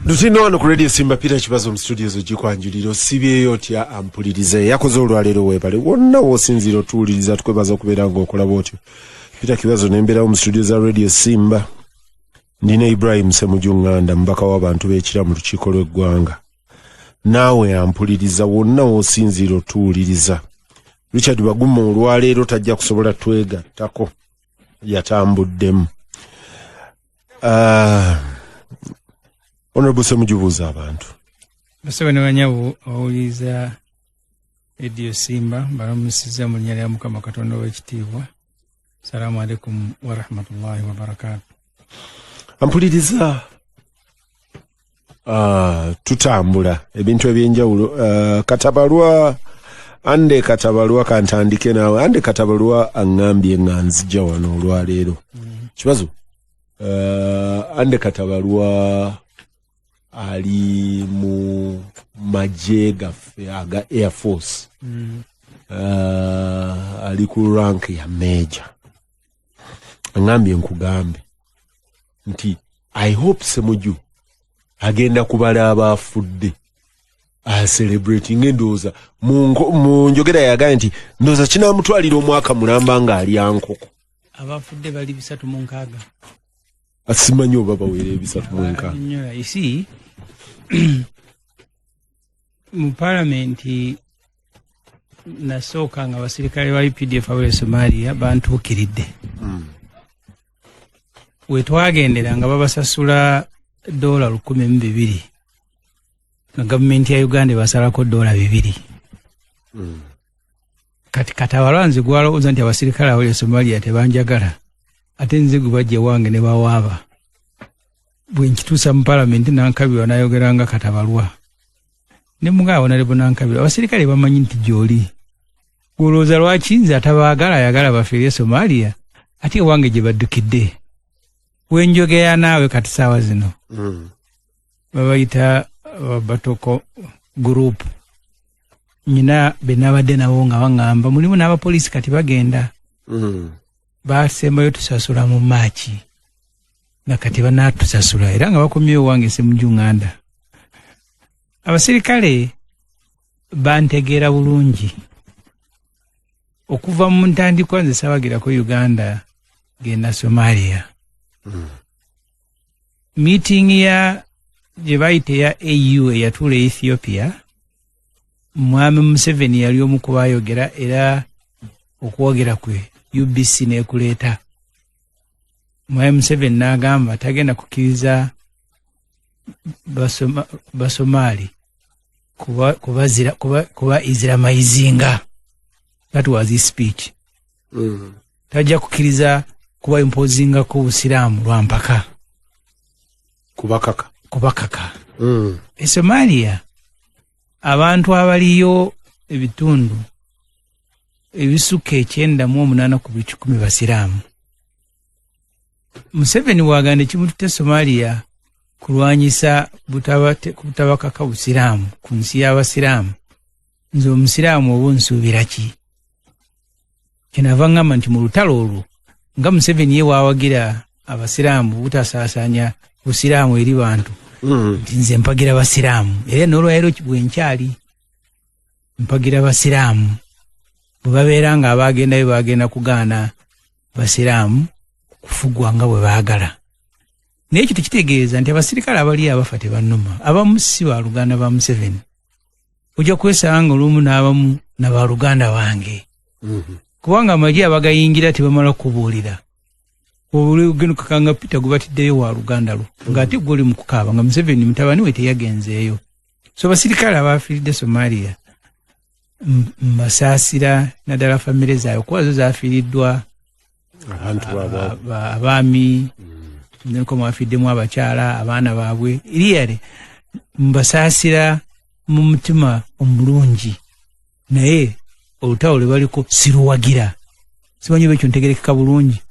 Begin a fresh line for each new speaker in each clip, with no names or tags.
Lutino wano ku Radio Simba Peter Kibazo mu studios ogikwanjulira osibyeyo otya ampulirize yakoze olwaleero weebale wonna w'osinziira otuwuliriza tukwebaza okubeera ng'okola bw'otyo. Peter Kibazo nembeerawo mu studio za Radio Simba. Ndina Ibrahim Ssemujju Nganda mbaka w'abantu b'ekira mu lukiiko lw'eggwanga. Naawe ampuliriza wonna w'osinziira otuwuliriza. Richard Baguma olwaleero tajja kusobola twegattako yatambuddemu. Honorable Ssemujju buuza abantu.
Basabana banyabu awuliza Radio Simba balamusiza mu linnya lya Mukama Katonda w'ekitiibwa. Assalamu alaikum wa rahmatullahi wa barakatuh. Ampuliriza
tutambula ebintu ebyenjawulo katabalwa ande katabalwa kantandike naawe ande katabalwa angambye nga nzija wano olwaleero kibazo ande katabalwa ali mu magye gaffe aga Air Force ali ku rank ya major angambye nkugambe nti I hope Ssemujju agenda kubala abafudde celebrating endooza mu njogera yagaye nti ndooza kinamutwalira omwaka mulamba nga ali ankoko
abafudde bali 306
asimanyi oba bawere 306
you see mu parliament nasooka nga abasirikale ba UPDF abali Somalia bantuukiridde wetwagendera nga babasasula $1,200 nga gavumenti ya Uganda basalako $200 kati katabalwanzi gwalowooza nti abasirikale abali Somalia tebanjagala ate nze gwe bajja wange ne bawaaba bwe nkituusa mu parliament nankabirwa nayogeranga katabalwa ne mugabo nalebo nankabirwa abasirikale bamanyi nti gy'oli gwolowooza lwaki nze atabaagala ayagala bafiire Somalia ate wange gye baddukidde wenjogera naawe kati saawa zino babayita batoko group nyina benabadde nabo nga baŋŋamba mulimu n'abapoliisi kati bagenda basembayo tusasula mu Maachi nga kati banatusasula era nga bakomyewo wange Ssemujju Nganda abasirikale bantegeera bulungi okuva mu ntandikwa nze saabagirako Uganda genda Somalia meeting ya gye bayita ya AU eyatuula Ethiopia Mwami Museveni yali omu ku baayogera era okwogera kwe UBC n'ekuleeta Mwami Museveni n'agamba tagenda kukkiriza Basomali kuba Islamaizinga. That was his speech. Tajja kukkiriza kuba impozinga ku Busiraamu lwa mpaka kubakaka Somalia abantu abaliyo ebitundu ebisuka 98 ku 100 Basiraamu. Museveni waganda kimututte Somalia kulwanyisa butabakaka Busiraamu ku nsi y'Abasiraamu. Nze Omusiraamu oba nsuubira ki? Kinava ngamba nti mu lutalo olwo nga Museveni ye waawagira Abasiraamu butasaasanya Busiraamu eri bantu nze mpagira Basiraamu era n'olwaleero bwe nkyali mpagira Basiraamu bwe babeera nga abaagendayo baagenda kugaana Basiraamu kufugwa nga bwe baagala. Naye ekyo tekitegeeza nti abasirikale abali abafa tebannuma. Abamu si baluganda ba Museveni ojja kwesanga olumu n'abamu nabaluganda bange kubanga amagye abagayingira tebamala kubuulira ogenda kukanga Peter gubatiddeyo wa luganda lwo ng'ate gwoli mu kukaaba nga Museveni mutabani we teyagenzeeyo. So basirikale abaafiiridde Somalia mbasaasira naddala famire zaabwe kuba zo zaafiiriddwa abaami nko mwafiiddemu abakyala abaana baabwe iriyale mbasaasira mu mutima omulungi naye olutalo lwe baliko siruwagira simanyi bekyo ntegerekeka bulungi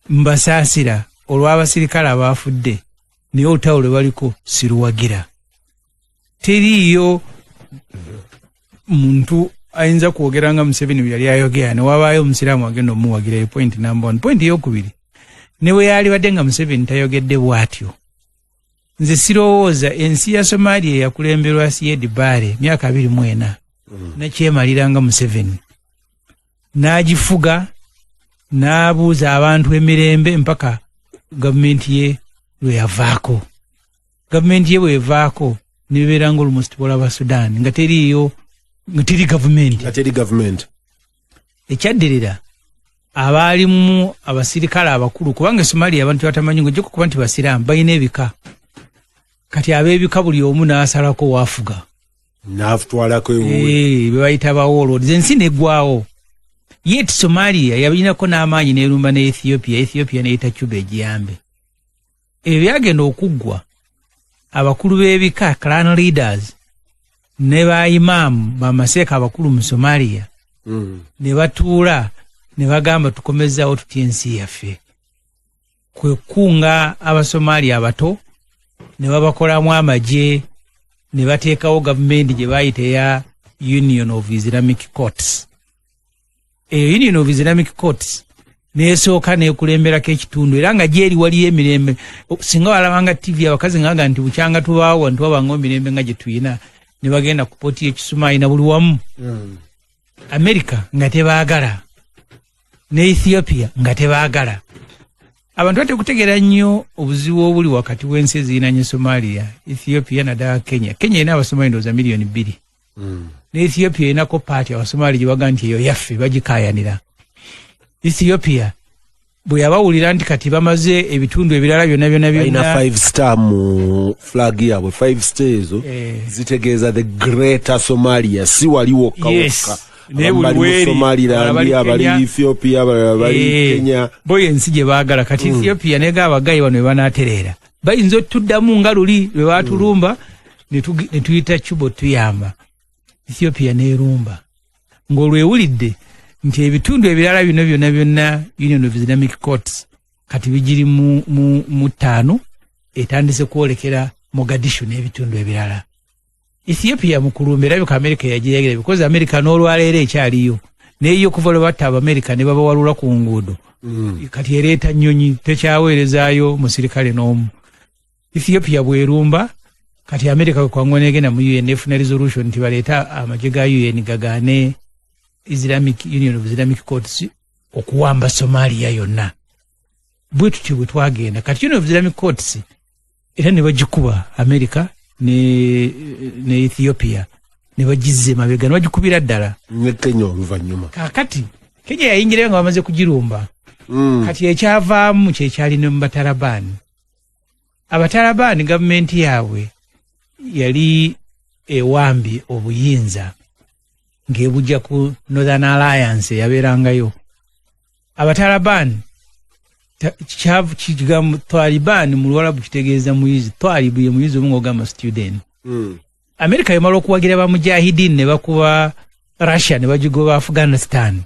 mbasaasira olw'abasirikale abaafudde naye olutalo lwe baliko siruwagira. Teriiyo muntu ayinza kwogera nga Museveni bwe yali ayogera ne wabaayo Omusiraamu agenda omuwagira. Point number 1. Point ey'okubiri ne bwe yali badde nga Museveni tayogedde bw'atyo nze sirowooza ensi ya Somalia yakulemberwa Siad Barre myaka 24 nakyemaliranga Museveni n'agifuga n'abuuza abantu emirembe mpaka gavumenti ye lwe yavaako. Gavumenti ye bwe evaako nibeera ng'olumusi tubulaba Sudan nga teriiyo nga teri gavumenti. Ekyaddirira abaalimu abasirikale abakulu kubanga Somalia abantu batamanyi ngo jjoko kuba nti basiraamu balina ebika. Kati ab'ebika buli omu n'asalako waafuga.
N'afutwalako
be bayita warlords. Ensi neggwawo. Yet Somalia yabirinako n'amaanyi n'erumba ne Ethiopia n'eyita Cuba egiyambe. Ebyo byagenda okuggwa abakulu b'ebika clan leaders ne ba imam bamaseeka abakulu mu Somalia ne batuula ne bagamba tukomezaawo tutya ensi yaffe. Kwe kunga Abasomalia abato ne babakolamu amagye ne bateekawo gavumenti gye baayita eya Union of Islamic Courts. Union of Islamic Courts nesooka neekulemberako ekitundu era nga gyeri waliyo emirembe. Singa walabanga TV abakazi ngaaga nti bukyanga tubaawo ntwabanga emirembe nga gye tuyina ne bagenda ku pooti y'ekisumaali na buli wamu. America nga tebaagala ne Ethiopia nga tebaagala. Abantu batekutegeera nnyo obuzibu obuli wakati w'ensi ezirinanye Somalia, Ethiopia naddala Kenya. Kenya erina Abasomali ndowooza miliyoni 2. Ne Ethiopia erinako paati Abasomali gye baga nti eyo yaffe bagikaayanira. Ethiopia bwe yabawulira nti kati bamaze ebitundu ebirala byonna
balina 5 star mu flag yaabwe. 5 star ezo zitegeeza the greater Somalia, si wali wokka wokka. Nebuli Somaliland, abali Ethiopia, abali Kenya.
Boye ensi gye baagala kati Ethiopia nega abagayi bano banaatereera. Bayinza otuddamu nga luli lwe baatulumba ne tuyita Cuba tuyamba. Ethiopia neerumba. Ng'olwewulidde nti ebitundu ebirala byonna Union of Islamic Courts kati bigiri mu 5 etandise kwolekera Mogadishu n'ebitundu ebirala. Ethiopia mu kulumba erabika America yagiregera because America n'olwaleero ekyaliyo neyo kuva lwe batta America ne babawalula ku nguudo. Kati ereeta nnyonyi tekyaweerezaayo musirikale n'omu. Ethiopia bwerumba kati America kwangwa negenda mu UN efuna resolution nti baleeta amagye ga UN gagaane Union of Islamic Courts okuwamba Somalia yonna. Bwe tutyo bwe twagenda kati Union of Islamic Courts era ne bagikuba America ne Ethiopia ne bagizze mabega ne bagikubira ddala
ne Kenya oluvannyuma.
Kakati Kenya yayingira nga bamaze kugirumba. Kati ekyavaamu kyekyali ne mu Batalabani. Abatalabani gavumenti yaabwe yali ewambi obuyinza ng'ebujja ku Northern Alliance yabeerangayo. Abatalabani kigambo Taliban mu Luwarabu kitegeeza muyizi. Twalibu ye muyizi omu ng'ogamba student. America yamala okuwagira bamujahideen ne bakuba Russia ne bagigoba Afghanistan.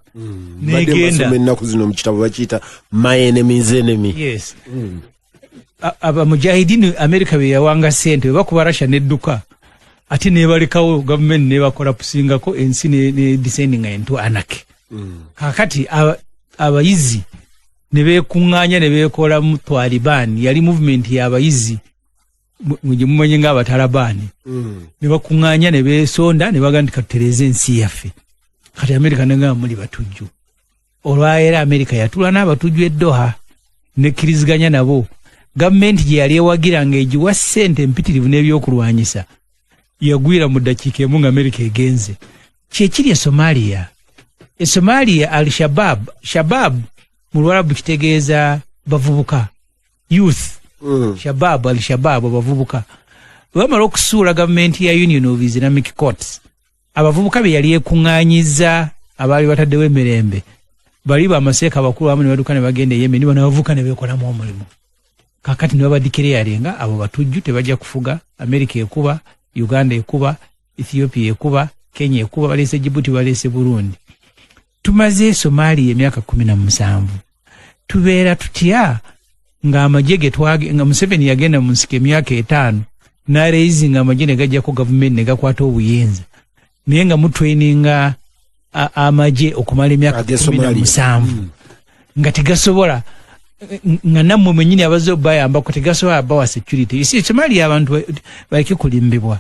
Negenda ennaku zino mu kitabo bakiyita My Enemy's Enemy.
Yes. Abamujahideen America be yawanga sente bakuba Russia nedduka. Ati nebalekawo government nebakola pusingako ensi ne descending into anarchy. Kakati abayizi ne beekuŋŋaanya ne beekola mu Taliban yali movement y'abayizi mujye mumanyi nga Abatalabani. Ne bakuŋŋaanya ne beesonda ne bagamba katutereze ensi yaffe. Kati America negamba muli batujju. Olwaera America yatula n'abatujju e Doha nekkiriziganya nabo. Gavumenti gye yali ewagira ng'egiwa ssente empitirivu n'ebyokulwanyisa yagwira mu ddakiika emu nga America egenze. Kyekiri e Somalia. E Somalia Al-Shabaab mu Luwarabu kitegeeza bavubuka. Youth. Al-Shabaab abavubuka. Bamala okusuula gavumenti ya Union of Islamic Courts. Abavubuka be yali ekuŋŋaanyiza abaali bataddewo emirembe. Bali bamaseeka abakulu abamu ne baduka ne bagenda e Yemen bano bavubuka ne beekolamu omulimu. Kakati ne babadikiriyalinga abo batujju tebajja kufuga. America ekuba, Uganda ekuba, Ethiopia ekuba, Kenya ekuba, baleese Djibouti, baleese Burundi. Tumaze Somalia emyaka 17. Tubeera tutya nga amagye nga Museveni yagenda mu nsiko emyaka 5 n'areizinga amagye ne gajjako gavumenti ne gakwata obuyinza naye nga mutraininga amagye okumala emyaka 17 nga tegasobola nga nammwe mwennyini abaze bayambako tegasobola abawa security. You see, Somalia abantu baleke kulimbibwa.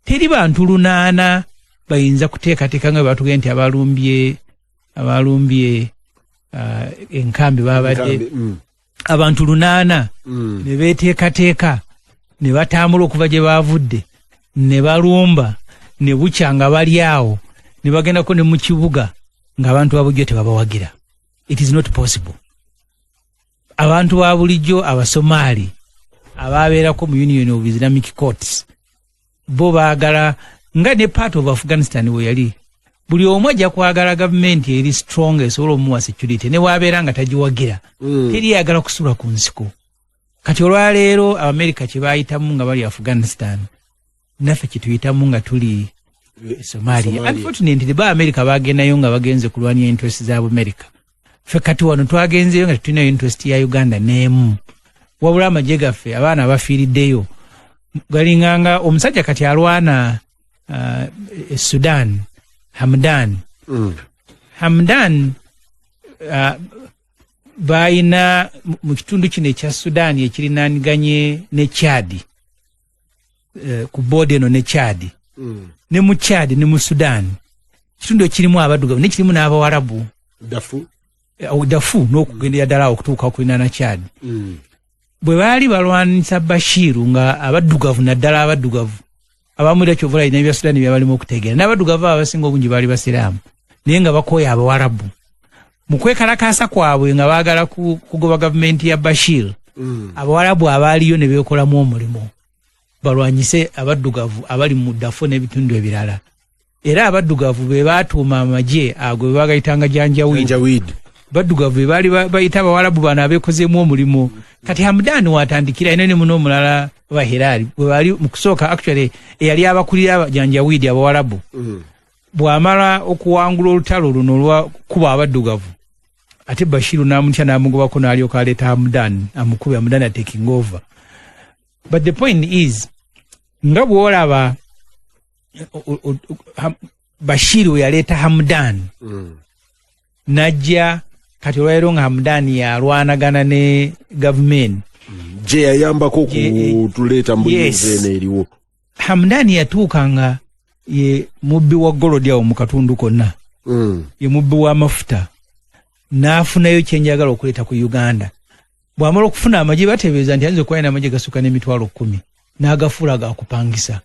Teri bantu 800 bayinza kuteekateeka nga batugende nti abalumbye enkambi babadde abantu 800 ne beteekateeka ne batambula okuva gye bavudde ne balumba ne bukya nga bali awo ne bagendako ne mu kibuga ng'abantu babujjo tebabawagira. It is not possible. Abantu ba bulijjo Abasomali ababeerako mu Union of Islamic Courts bo baagala nga ne part of Afghanistan we yali buli omu ajja kwagala gavumenti eri strong esobola omuwa security ne waabeera nga tagiwagira teri yagala kusula ku nsiko. Kati olwaleero America kye baayitamu nga bali Afghanistan naffe kye tuyitamu nga tuli Somalia. Unfortunately ba America bagendayo nga bagenze kulwanya interest za America. Ffe kati wano twagenzeyo nga tulina interest ya Uganda n'emu. Wabula amagye gaffe abaana bafiiriddeyo galinganga omusajja kati alwana Sudan Hamdan baina mu kitundu kino ekya Sudan ekirinaniganye ne Chad ku bode no ne Chad ne mu Chad ne mu Sudan kitundu ekirimu abadugavu ne kirimu n'Abawarabu Dafu n'okugenda ddala okutuuka okulina na Chad. Bwe baali balwanisa Bashiru nga abaddugavu naddala abaddugavu abamu era kyovula ina ebya Sudan byabalimu okutegeera n'abaddugavu abasinga obungi baali basiraamu naye nga bakooya Abawarabu mu kwekalakaasa kwabwe nga baagala kugoba gavumenti ya Bashir. Abawarabu abaaliyo ne beekolamu omulimu balwanyise abaddugavu abali mu Dafu n'ebitundu ebirala era abaddugavu be baatuuma amagye ago be bagayitanga Janjaweed. Baddugavu be baali bayita Abawarabu bano abeekozeemu omulimu. Kati Hamdan watandikira eno ne muno omulala wa Hilali bwe bali mu kusooka actually eyali abakulira Janjaweed Abawarabu bw'amala okuwangula olutalo luno olwa kuba abaddugavu ate Bashiru n'amutya n'amugobako n'alyoka aleeta Hamdan amukube Hamdan taking over. But the point is nga bw'olaba Bashiru yaleeta Hamdan najja kati olwaleero nga Hamdan yalwanagana ne gavumenti
je yayambako kutuleeta mbuyinza eriwo.
Hamdan yatuuka nga ye mubbi wa golodi awo mu katundu konna ye mubbi w'amafuta n'afunayo kyenjagala okuleeta ku Uganda. Bw'amala okufuna amagye batebeeza nti ayinza okuba alina amagye gasuka n'emitwalo 10 n'agafuula gakupangisa.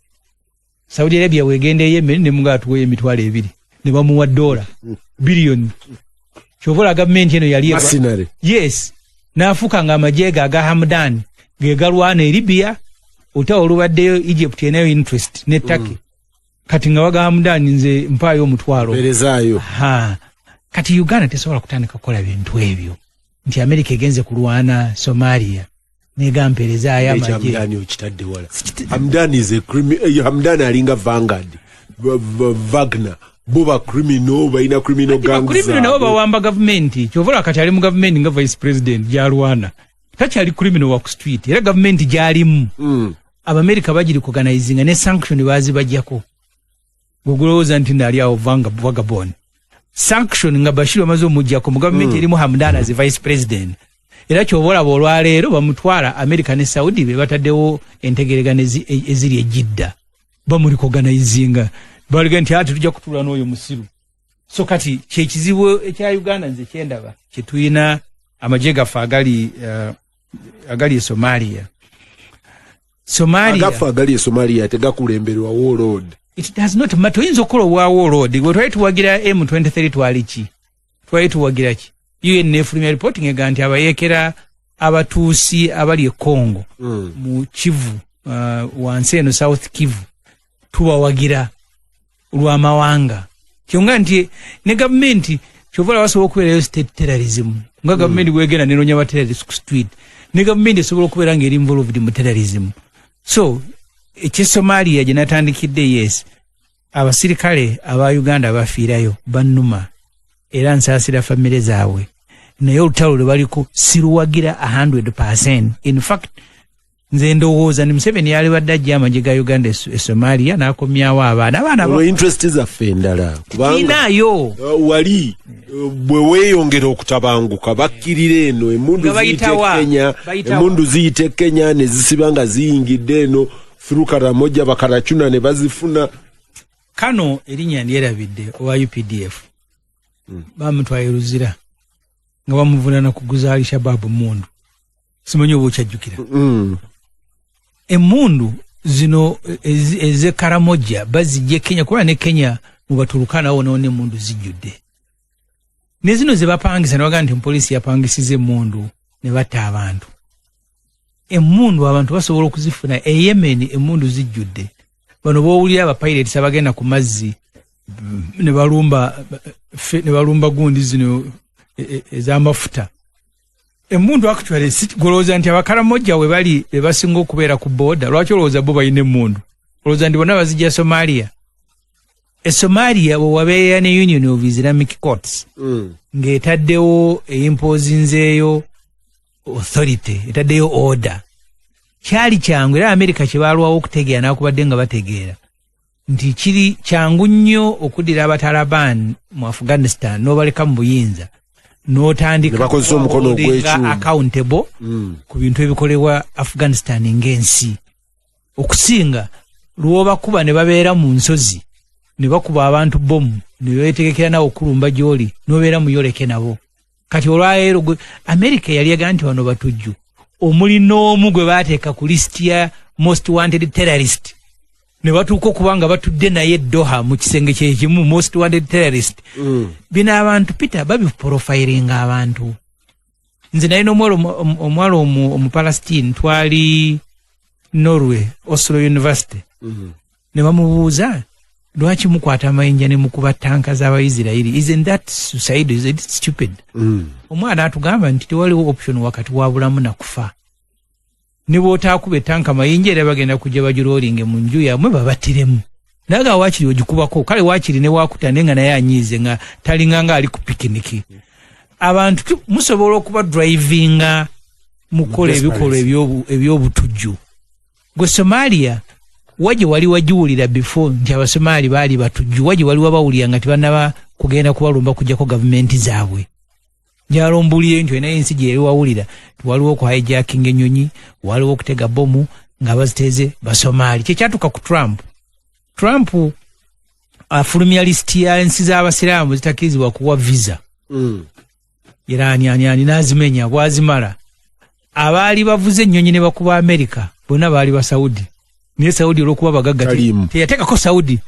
Saudi Arabia wegenda Yemen ne muga atuweyo emitwalo 2 ne bamuwa $1 billion. Kyovula gavumenti eno yali yes n'afuuka nga amagye aga Hamdan ge galwana e Libya otawo olubaddeyo Egypt enayo interest ne Turkey kati nga waga Hamdan nze mpaayo omutwalo
perezaayo.
Kati Uganda tesobola kutandika kukola bintu ebyo nti America egenze kulwana Somalia nega mperezaayo amagye.
Hamdan okitadde wala. Hamdan is a criminal. Hamdan alinga Vanguard Wagner boba criminal baina criminal gangs. Criminal
nabo bawamba gavumenti. Kyovula kati ali mu gavumenti nga vice president gyalwana. Takyali criminal wa ku street era gavumenti gyalimu. Abamerika bagiri kuorganizinga ne sanction bazibajjako. Gogolowooza nti ndali awo vagabond. Sanction nga Bashir amaze omujjako mu gavumenti erimu Hamdan as vice president. Era kyobola olwaleero bamutwala America ne Saudi be bataddewo entegeregana eziri ejidda bamuli kuorganizinga balige nti ati tujja kutula n'oyo musiru. So kati kyekizibu ekya Uganda nze kyendaba kyetuyina amagye gaffe agali Somalia
agafa agali Somalia tegakulemberwa warlord.
It does not matter. Oyinza okukola obwa warlord we twali tuwagira M23 twaliki twali tuwagira ki UN efulumya reporting ega nti abayekera abatuusi abali e Congo mu Kivu wansi eno South Kivu tubawagira olw'amawanga kyonga nti ne gavumenti kyovola basobola okubeerayo state terrorism nga gavumenti bwegenda nenonya ba terrorist ku street ne gavumenti esobola okubeera ng'eri involved mu terrorism. So ekye Somalia gye natandikidde yes abasirikale aba Uganda bafiirayo bannuma era nsaasira famire zaabwe naye olutalo lwe baliko siruwagira 100%. In fact nze ndowooza ni Museveni yali wadde ajja amagye ga Uganda e Somalia n'akomyawo abaana
interest zaffe endala
kubanga
wali bwe weeyongera okutabanguka bakkirira eno emundu ziyite Kenya ne zisiba nga ziyingidde eno Karamoja Bakarachuna ne bazifuna
kano erinnya lyerabidde owa UPDF bamutwaye Luzira nga bamuvunana kuguza Al-Shabaab mundu simanyi oba okyajjukira emundu zino eze Karamoja bazijje Kenya kuba ne Kenya mu Baturukana wona emundu zijjudde ne zino ze bapangisa ne bagamba nti poliisi yapangisiza emundu ne batta abantu emundu abantu basobola okuzifuna e Yemen emundu zijjudde bano bowulira aba pirates abagenda ku mazzi ne balumba gundi zino ez'amafuta emundu actually golooza nti Abakaramoja we bali bebasinga okubeera ku border lwaki olowooza bo balina emundu olowooza nti bonna bazijja Somalia Somalia bwe wabeera ne Union of Islamic Courts ng'etaddewo eyimpozinzeeyo authority etaddeyo order kyali kyangu era America kye balwawo okutegeera n'akubadde nga bategeera nti kiri kyangu nnyo okuddira Abataliban mu Afghanistan n'obaleka mu buyinza n'otandika
bakozesa omukono ogw'ekyuma
accountable ku bintu ebikolebwa Afghanistan ng'ensi okusinga lw'obakuba ne babeera mu nsozi ne bakuba abantu bomu ne beetegekera nawo okulumba gy'oli n'obeera muyoleke nabo kati olwaleero America yali yagaa nti wano batujju omuli n'omu gwe baateeka ku list ya most wanted terrorist ne batuuka okuba nga batudde naye Doha mu kisenge kyekimu most wanted terrorist bino abantu Peter babiprofilinga abantu nze naye n'omwalo omupalestine twali Norway Oslo University ne bamubuuza lwaki mukwata amayinja ne mukuba tanka z'Abayisirayiri isn't that suicide is it stupid omwana atugamba nti tewaliwo option wakati wa bulamu na kufa ne bw'otaakuba tanka mayinja era bagenda kujja bagiroolinge mu nju yammwe babattiremu naga waakiri ogikubako kale waakiri ne waakutane nga naye anyiize nga talinganga ali ku pikiniki abantu musobola okuba drivinga mukola ebikolwa eby'obutujju gwe Somalia waje wali wajiwulira before nti Abasomali baali batujju waje wali wabawulira nga tibannaba kugenda kubalumba kujjako gavumenti zaabwe njalombulire nti ena ensi gye wawulira waliwo ku hijacking ennyonyi waliwo okutega bomu nga baziteze Basomali kyekyatuka ku Trump afulumya listi ya ensi z'Abasiraamu zitakirizibwa kuwa visa Iraniani n'azimenya bwazimala abaali bavuze ennyonyi ne bakuba America bonna baali ba Saudi niye Saudi olwokuba bagagga teyateekako Saudi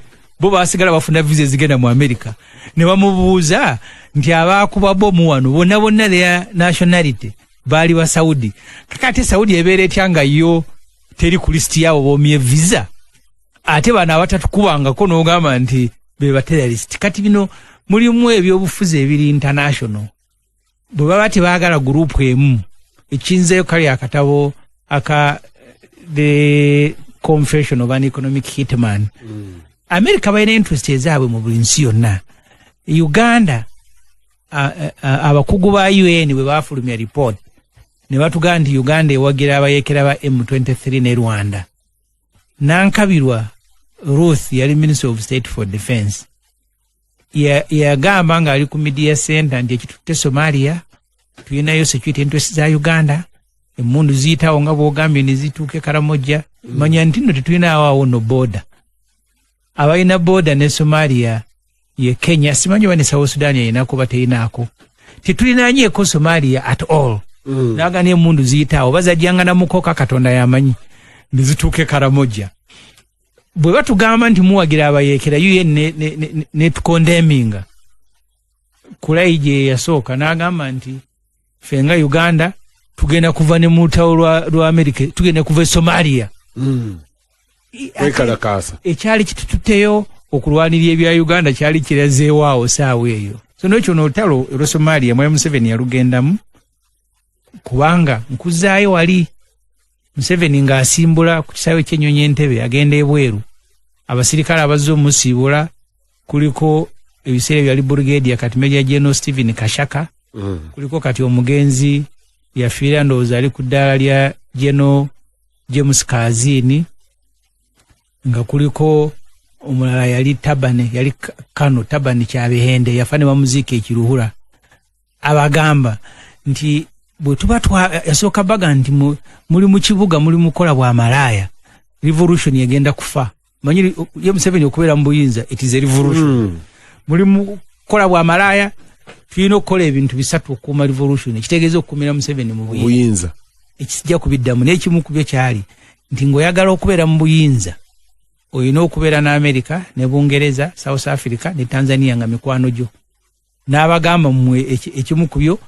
bo baasigala bafuna visa zigenda mu America ne bamubuuza nti abaakuba bomu wano bonna their nationality baali ba Saudi kakati Saudi ebeera etya nga yo teri ku listi yaabo boomye visa ate bano abatatukubangako n'ogamba nti be ba terrorist kati bino mulimu ebyobufuzi ebiri international bwe baba tebaagala gurupu emu ekinzeyo kali akatabo aka the Confession of an Economic Hitman America bayina interest ezaabwe mu buli nsi yonna Uganda abakugu ba UN bwe baafulumya report ne batugamba nti Uganda ewagira abayeekera ba M23 ne Rwanda Nankabirwa Ruth yali Minister of State for Defense yagamba nga ali ku media center nti ekitutte Somalia tuyinayo security interest za Uganda emundu ziyitawo nga bw'ogambye ne zituuke Karamoja manya nti nno tetulinawo awo no border abalina border ne Somalia ye Kenya simanyi oba ne South Sudan yayinaako bateyinaako tetulinaanyeeko Somalia at all naga ne emundu ziyitawo bazajjanga na mukoka Katonda yamanyi ne zituuke Karamoja bwe batugamba nti muwagira abayeekera UN ne tukondemminga Kulai gye yasooka n'agamba nti fenga Uganda tugenda kuva ne mutawo lwa America tugenda kuva Somalia
wekalakasa
ekyali kitutteyo okulwanirira ebya Uganda kyali kirazeewaawo saawa eyo so n'ekyo n'olutalo olwa Somalia Mwai Museveni yalugendamu kubanga nkuzaayo wali Museveni ng'asimbula ku kisaawe ky'ennyonyi Entebbe agenda ebweru abasirikale abazze omusiibula kuliko ebiseera byali Brigadier kati Major General Stephen Kashaka kuliko kati omugenzi yafiira ndowooza ali ku ddaala lya General James Kazini, nga kuliko omulala yali Tabane, yali Kano Tabane Kyabihende, yafane wa muziki ekiruhura. Abagamba nti bwe tuba yasooka baga nti muli mu kibuga muli mukola bwa malaya, revolution yagenda kufa. Manyi ye Museveni okubeera mu buyinza, it is a revolution. Muli mukola bwa malaya, tulina okukola ebintu bisatu okuuma revolution. Ekitegeeza okukumira Museveni mu buyinza. Ekijja kubiddamu n'ekimu ku byo kyali nti ng'oyagala okubeera mu buyinza olina okubeera ne America ne Bungereza, South Africa ne Tanzania nga mikwano gyo. N'abagamba mmwe ekimu ku byo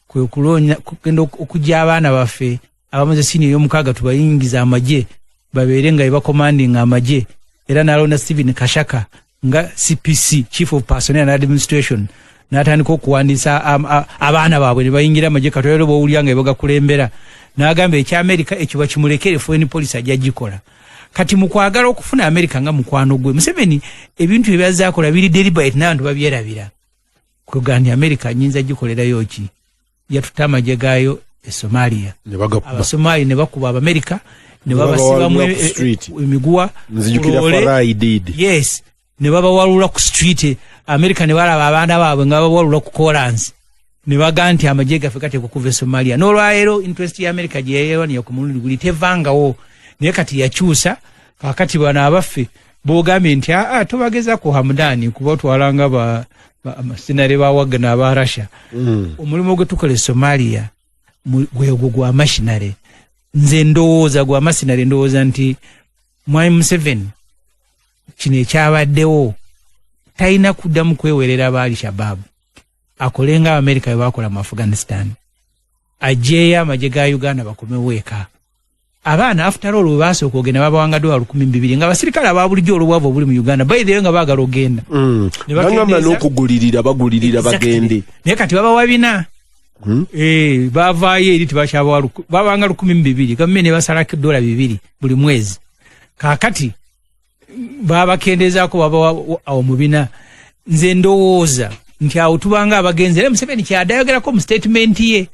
kwe kuloonya kugenda okujja abaana baffe abamaze senior y'omukaaga tubayingiza amagye babeere nga bakomanding amagye, era n'alonda Stephen Kashaka nga CPC, Chief of Personnel and Administration, n'atandika okuwandiisa abaana baabwe ne bayingira amagye katwero bowulya nga bagakulembera. N'agamba eky'Amerika ekyo bakimulekere foreign policy ajja gikola. Kati mu kwagala okufuna America nga mukwano gwe, Museveni ebintu ebyazaakola biri deliberate n'abantu babyerabira. Kugandi America nyinza gikolerayo ki? Yatuta amagye gaayo e Somalia. Abasomali ne bakuba America ne babasibamu emiguwa.
Nzijukira Farai did.
Yes. Ne babawalula ku street. America ne balaba abaana baabwe nga babawalula ku Collins. Ne baga nti amagye gaffe kati kukuva Somalia. N'olwaleero interest ya America gye yeewaniya ku mulundi guli tevangawo. Naye kati yakyusa kakati bana abaffe bogambye nti tubageza ku Hamdani kuba twalanga amasinare bawagana aba Russia. Omulimu gwe tukola Somalia gwego gwa mashinare. Nze ndowooza gwa masinare ndowooza nti Mwai Museveni kino ekyabaddewo talina kuddamu kwewerera abaali Shabab. Akolenga America bakola mu Afghanistan. Ajeya amagye ga Uganda bakomewo eka. Abaana after all basooka okugenda babawanga $2,200 nga basirikale ababulijjo olubwavu obuli mu Uganda by the way nga baagala okugenda.
Bangamba n'okugulirira bagulirira bagende.
Naye kati babawa bina. Bavaayo eri tibakyabawa babanga $1,200 gavumenti ne basalako $200 buli mwezi. Kaakati babakendezaako babawa awo mu bina. Nze ndowooza nti awo tubanga abagenzi era Museveni kyadayogerako mu statement ye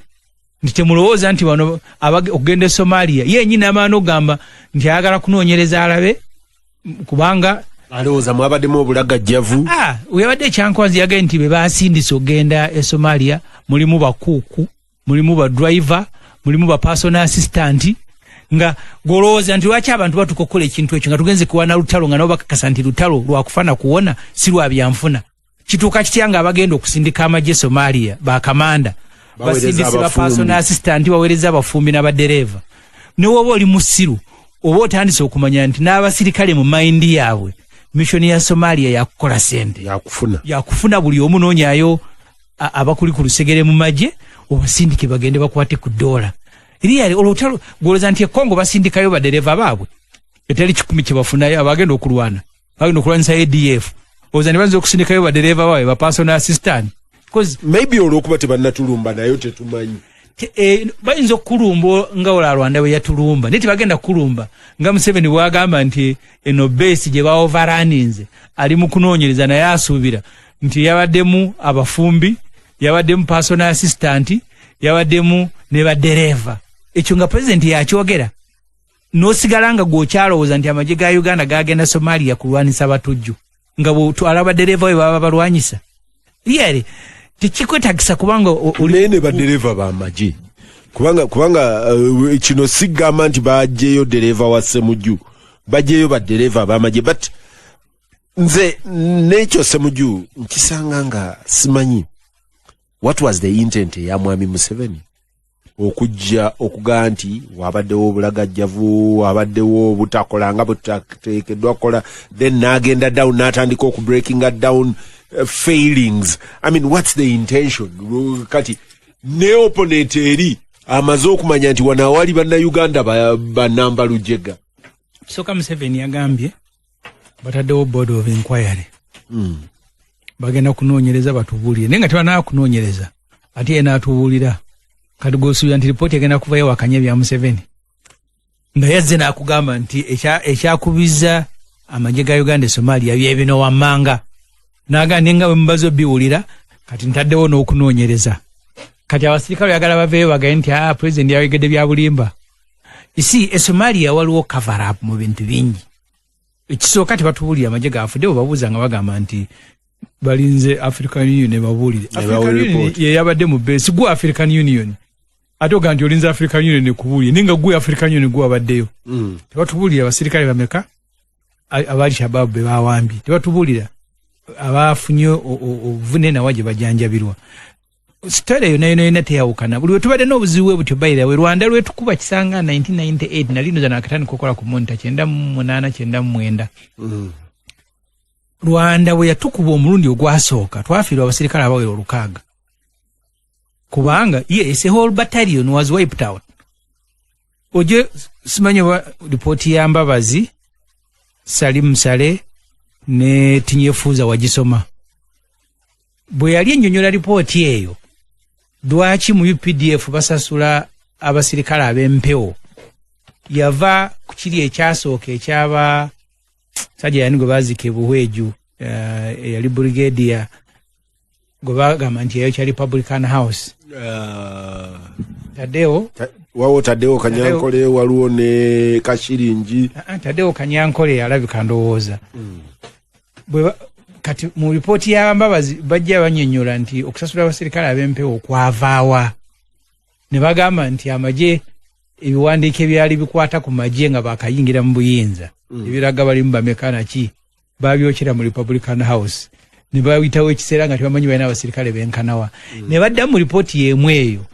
nti temulowooza nti wano okugenda Somalia ye nyina amaano gamba nti ayagala kunoonyereza alabe kubanga
alowooza mwabaddemu obulagajjavu.
Weyabadde ekyankwanzi yagaye nti be basindise okugenda e Somalia mulimu bakuuku, mulimu ba driver, mulimu ba personal assistant, nga golowooza nti lwaki abantu batuka okukola ekintu ekyo nga tugenze kuwana lutalo nga nabo bakakasa nti lutalo lwakufana kuwona si lwa byanfuna. Kituuka kitya nga abagenda okusindika amagye Somalia bakamanda basindise ba personal assistant baweereza abafumbi n'abadereva. Ne woba oli musiru oba otandise okumanya nti n'abasirikale mu mayindi yaabwe mission ya Somalia yakukola sente yakufuna buli omu noonyayo abakuli ku lusegere mu magye obasindike bagende bakwate ku $. Iriya olutalo goleza nti Kongo basindikayo badereva baabwe etali 10 kye bafunayo abagenda okulwana bagenda okulwanisa ADF ozani banze okusindikayo badereva baabwe ba personal assistant. Because
maybe olwokuba tebannatulumba nayo tetumanyi.
Bayinza okulumba nga Olalwanda we yatulumba niti bagenda kulumba nga Museveni bwagamba nti eno base gye baoveraninze ali mu kunoonyereza naye asuubira nti yabaddemu abafumbi, yabaddemu personal assistant, yabaddemu ne badereva. Ekyo nga president yakyogera n'osigala nga gw'okyalowooza nti amagye ga Uganda gagenda Somalia kulwanisa batujju nga bw'otwala badereva we baba balwanyisa. Yeri tekikwetagisa kubanga
olene badereva ba magye kubanga kino sigamba nti bajjeyo dereva wa Ssemujju bajjeyo badereva ba magye but nze n'ekyo Ssemujju nkisanga nga simanyi what was the intent ya Mwami Museveni okujja okugaa nti wabaddewo obulagajjavu wabaddewo obutakola nga butateekeddwa kola then n'agenda down n'atandika okubreaking down failings. I mean, what's the intention? Kati ne opponent eri amaze okumanya nti wana wali banna Uganda banamba lujega.
Soka Museveni yagambye bataddewo board of inquiry. Bagenda kunoonyereza batubuulire naye nga tebana kunoonyereza ate yena atubuulira kati gosuubira nti ripooti egenda kuvayo wakanya bya Museveni nga yazze n'akugamba nti ekyakubiza amagye ga Uganda e Somalia byebino wammanga naga ninga mbazo biwulira kati ntaddewo n'okunoonyereza kati abasirikale yagala baveeyo bagaye nti president yawegedde bya bulimba isi Somalia waliwo cover up mu bintu bingi ekisooka tebatubulira amagye gafudde babuuza nga bagamba nti balinze African Union ne babulire African Union ye yabadde mu base gwa African Union atoga nti olinze African Union ne kubulire ninga gwe African Union gwa baddeyo tebatubulira abasirikale bameka abali Shabab be bawambi tebatubulira abafunye ovune na waje bajanjabirwa story yo nayo nate yawukana buli tubade n'obuziwe butyo bayira we Rwanda lwetu kuba kisanga 1998 na lino zana akatani kokola ku monta 98 Rwanda we yatukuba omulundi ogwasooka twafiirwa abasirikale abawera olukaaga kubanga yes a whole battalion was wiped out oje simanye wa report ya Mbabazi Salim Sale ne Tinyefuza wagisoma bwe yali ennyonnyola report eyo dwaki mu UPDF basasula abasirikale ab'empewo yava ku kiri ekyasooka ekyaba sajja yani gwe baazike buhweju yali brigadier gwe bagamba nti eyo kya Republican House Tadeo
wawo Tadeo Kanyankole waliwo ne Kashiringi
Tadeo Kanyankole yalabika ndowooza kati mu report ya Mbabazi bajja banyonnyola nti okusasula abasirikale ab'empewo okwavaawa ne bagamba nti amagye ebiwandiike byali bikwata ku magye nga bakayingira mu buyinza ebiraga bali mu bamekana ki babyokera mu Republican House ne bayitawo ekiseera nga tebamanyi balina abasirikale benkanawa ne badda mu report y'emu eyo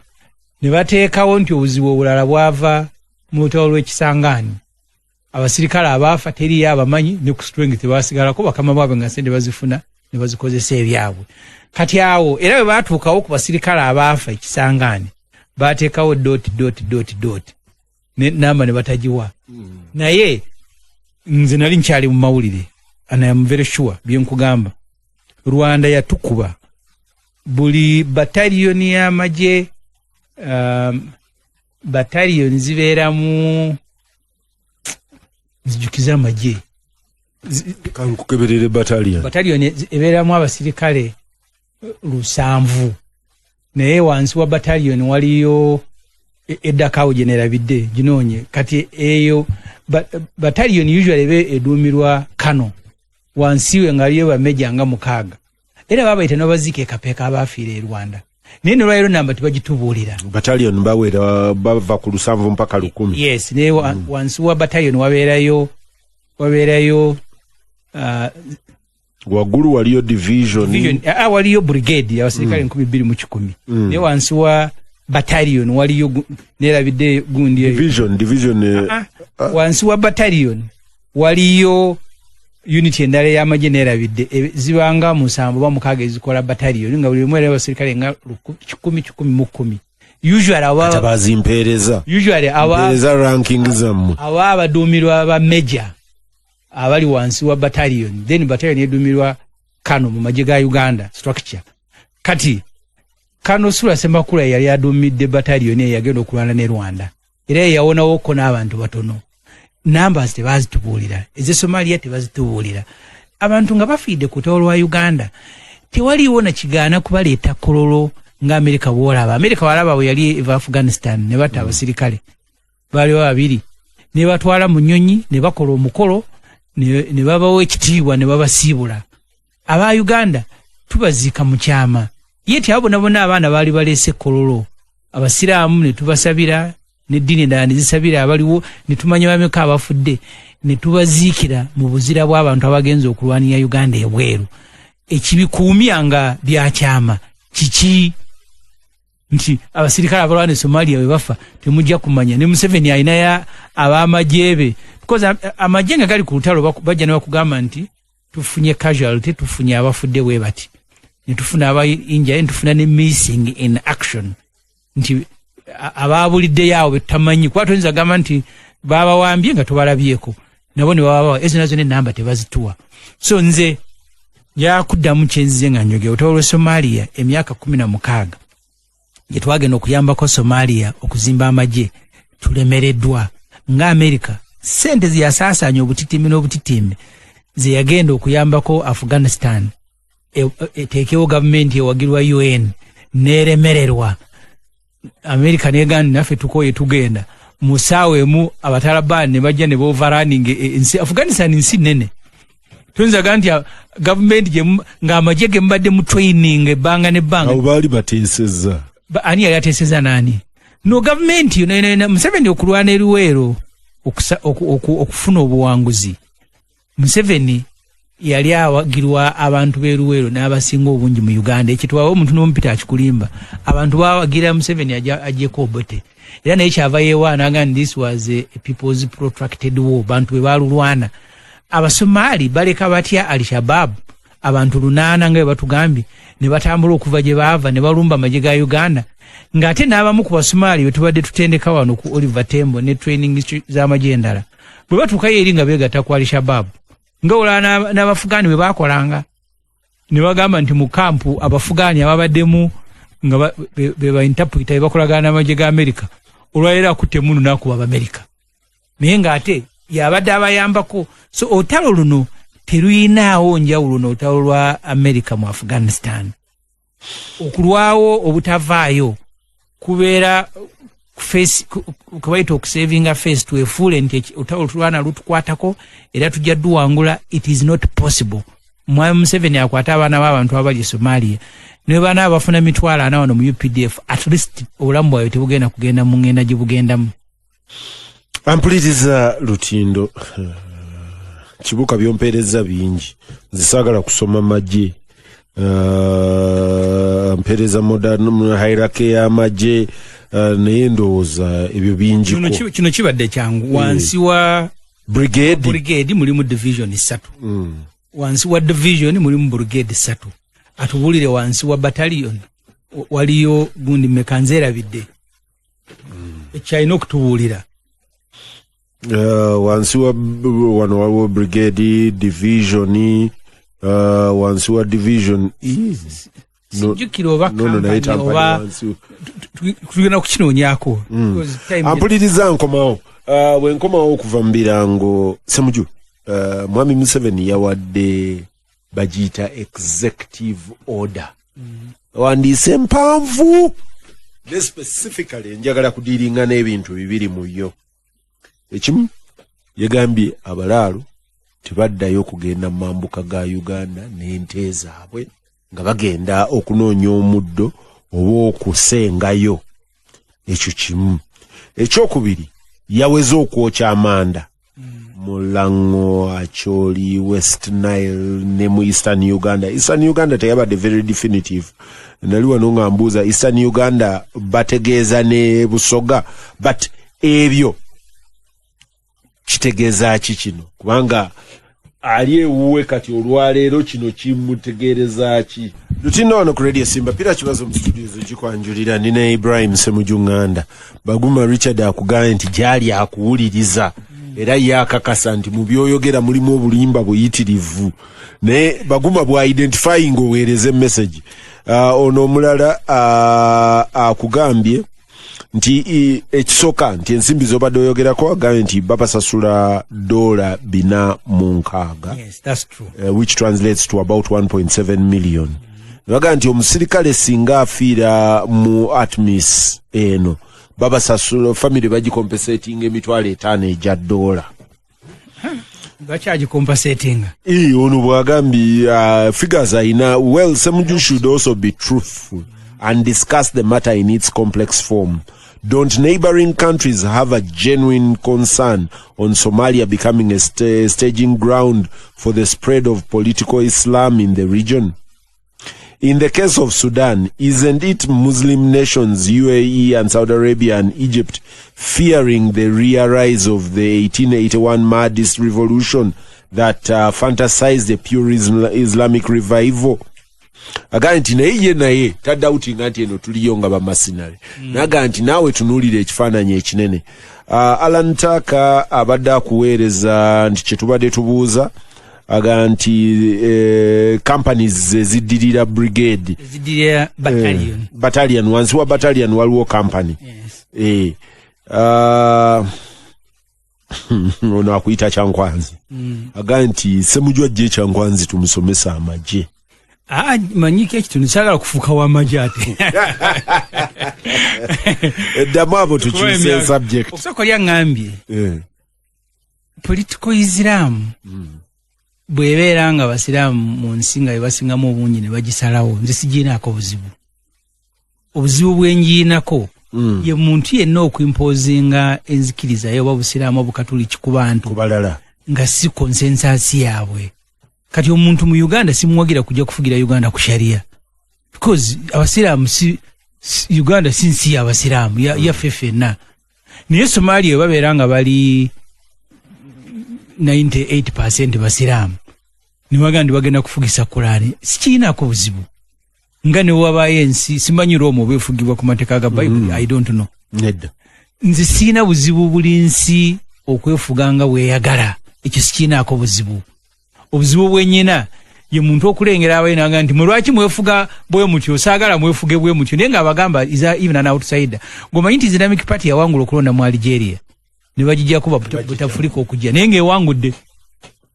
ne bateekawo nti obuzibu obulala bwava mu lutalo lw'Ekisangani abasirikale abaafa teriyo abamanyi ne ku strength tebasigalako bakama baabwe nga sente bazifuna ne bazikozesa ebyabwe kati awo era bwe baatuukawo ku basirikale abaafa Ekisangani bateekawo ... ne namba ne batagiwa naye nze nali nkyali mu mawulire and I am very sure byenkugamba Rwanda yatukuba buli battalion y'amagye battalion zibeeramu zijukiza amagye
kankukeberere battalion
ebeeramu abasirikale 700 naye wansi wa battalion waliyo eddakawo generabidde ginoonye kati eyo battalion usually ebe eduumirwa kano wansi we ngaliyo bameja nga mukaaga era babayita n'abaziika ekapeeka abaafiira e Rwanda naye ne lwaliro namba tebagitubuulira
battalion bawera bava ku 7 mpaka 10
yes naye wansi wa battalion wabeerayo
waggulu waliyo division
waliyo brigade abasirikale 210 naye wansi wa battalion waliyo nerabidde gundi
division
wansi wa battalion waliyo unity endala y'amagye nerabidde zibanga 7 ba mukaaga ezikola battalion nga buli mwere abasirikale nga 10 usually
abaziimpeereza ranking zammwe
aba abaduumirwa aba major abali wansi wa battalion then battalion eduumirwa kano mu magye ga Uganda structure kati kano Sula Ssemakula yali aduumidde battalion eyagenda okulwana ne Rwanda era yawonawo ko n'abantu batono numbers tebazitubuulira eze Somalia tebazitubuulira abantu nga bafiidde ku lutalo lwa Uganda tewaliwo na kigaana kubaleeta kololo nga Amerika bwolaba Amerika walaba bwe yali eva Afghanistan ne batta abasirikale baaliwo babiri ne batwala mu nnyonyi ne bakola omukolo ne babawo ekitiibwa ne babasiibula aba Uganda tubaziika mu kyama yeti abo nabona abaana baali baleese kololo abasiraamu ne tubasabira n'eddiini endala ne zisabira abaliwo ne tumanya bameka abafudde ne tubaziikira mu buzira bw'abantu abagenza okulwanira Uganda ebweru ekibikuumyanga byakyama kiki nti abasirikale abalwana Somalia bwe bafa temujja kumanya ne Museveni alina ya ab'amajyebe because amajye nga gali ku lutalo bajja ne bakugamba nti tufunye casualty tufunye abafudde bwe bati ne tufuna abayinja ne tufuna ne missing in action nti abaabulidde yawo betamanyi kwatonza gamba nti baba wambye nga tubalabyeko nabo ne baba ezo nazo ne namba tebazituwa so nze yakuddamu kyenzize nga nyoge otolo Somalia emyaka 16 ye twagenda okuyambako Somalia okuzimba amagye tulemereddwa nga Amerika sente ziyasaasaanya obutitimi n'obutitimi ze yagenda okuyambako Afghanistan eteekewo gavumenti ewagirwa UN neremererwa Amerika negandi naffe tukoye tugenda musawe mu abatalabani ne bajja ne overrunning ensi Afghanistan nsi nene tunza ganti government je nga amajege mbadde mu training ebanga ne banga
abo bali bateseza
ani yateseza nani no government Museveni okulwana eriwero okufuna obuwanguzi Museveni yali awagirwa abantu beruwero n'abasinga obungi mu Uganda ekitwawo omuntu n'ompita akikulimba abantu bawagira Museveni ajjeko obote era naye kyava yewaana agamba this was a people's protracted war bantu bebalulwana abasomali baleka batya Al-Shabaab abantu 8 nga batugambye ne batambula okuva gye baava ne balumba amagye ga Uganda ngate n'abamu ku basomali betubadde tutendeka wano ku Oliver Tembo ne training z'amagye endala bwe batuuka yeri nga beegatta ku Al-Shabaab nga olana n'Abafugani bwe bakolanga ne bagamba nti mu kampu Abafugani ababaddemu nga be interpreter bakolagana n'amagye ga America olwalera akutte munu nakuba America naye ng'ate yabadde abayambako so otalo luno teruyinaawo njawulo n'otalo lwa America mu Afghanistan okulwawo obutavaayo kubeera kubaita okusavinga face twefuule nti otalo tulwana lutukwatako era tujja duwangula it is not possible Mwami Museveni akwata abaana b'abantu abali Somalia ne bana abafuna mitwalo 4 wano mu UPDF at least obulamu bwayo tebugenda kugenda mu ngenda gye bugendamu.
Ampuliriza Lutindo kibuka byompereza bingi zisagala kusoma majje mpereza modern hierarchy ya majje nendooza ebyo bingi
kino kibadde kyangu wansi wa brigade mulimu division 3 wansi wa division mulimu brigade 3 atubulire wansi wa battalion waliyo gundi mekanzera bidde ekyayina okutubulira
wansi wa wano waliwo brigade division wansi wa division
sijukiro oba tugenda kukinonyako
ampuliriza nkomawo bwenkomawo okuva mu birango Ssemujju Mwami Museveni yawadde bagiyita executive order wandiise mpanvu ne specifically njagala kudiringa n'ebintu bibiri mu yo ekimu yagambye abalaalo tebaddayo okugenda mu mambuka ga Uganda n'ente zaabwe nga bagenda okunoonya omuddo oba okusengayo ekyo kimu ekyokubiri yaweza okwokya amanda Mulango Acholi West Nile ne mu Eastern Uganda teyabadde very definitive nali wano nga mbuuza Eastern Uganda bategeeza ne Busoga but ebyo kitegeeza ki kino kubanga ali ewuwe kati olwaleero kino kimutegeereza ki Lutindo wano ku Radio Simba pira kibazo mu studio zikwanjulira nina Ibrahim Ssemujju Nganda Baguma Richard akugamba nti gyali akuwuliriza era yakakasa nti mu byoyogera mulimu obulimba buyitirivu ne Baguma bwa identifying oweereze message ono omulala akugambye nti ekisoka nti ensimbi zobadde oyogerako agambye nti babasasula $406
yes that's true
which translates to about 1.7 million baga nti omusirikale singa afiira mu ATMIS eno babasasula family bagicompensating $5,000 eja $.
Bachaji compensating
ono bwagambi figures aina well Ssemujju should also be truthful and discuss the matter in its complex form. Don't neighboring countries have a genuine concern on Somalia becoming a staging ground for the spread of political Islam in the region? In the case of Sudan, isn't it Muslim nations UAE and Saudi Arabia and Egypt fearing the re-arise of the 1881 Mahdist revolution that fantasized a pure Islamic revival? Aga nti naye tadauti nganti eno tuliyo nga bamasinale naga nti naawe tunuulire ekifaananyi ekinene Alan Ttaka abadde akuweereza nti kyetubadde tubuuza aga nti companies eziddirira brigade
eziddirira
battalion wansi wa battalion waliwo company
yes.
ono akuyita Kyankwanzi aga nti Ssemujju ajje Kyankwanzi tumusomesa amagye
manyike ekitundu kyagala kufuuka w'amagye ate
eddamu abo tukyuse subject
okusooka lyaŋŋambye political Islam bw'ebeera nga abasiraamu mu nsi nga bebasingamu obungi ne bagisalawo nze sigiinaako obuzibu bwe ngiinako ye muntu yenna okwimpozinga enzikiriza yoba busiraamu obukatuliki ku bantu
kubalala
nga si konsensasi yaabwe. Kati omuntu mu Uganda simuwagira kujja kufugira Uganda ku sharia because abasiraamu Uganda si nsi y'abasiraamu yaffe ffenna. Naye Somalia babeera nga bali 98% basiraamu niwaga ndi bagenda kufugisa Qur'ani sikiinaako buzibu nga ne wabayo ensi simanyi Roma oba efugibwa ku mateeka ga Bible I don't know
nedda
nze siina buzibu buli nsi okwefuga nga bweyagala ekyo sikiinaako buzibu. Obuzibu bwennyina ye muntu okulengera abayi naga nti mulwaki mwefuga bwe mutyo saagala mwefuge bwe mutyo naye nga abagamba even an outsider ng'omanyi nti Islamic Party yawangula okulonda mu Algeria ne bagijjako Butafulika okujja naye ng'ewangudde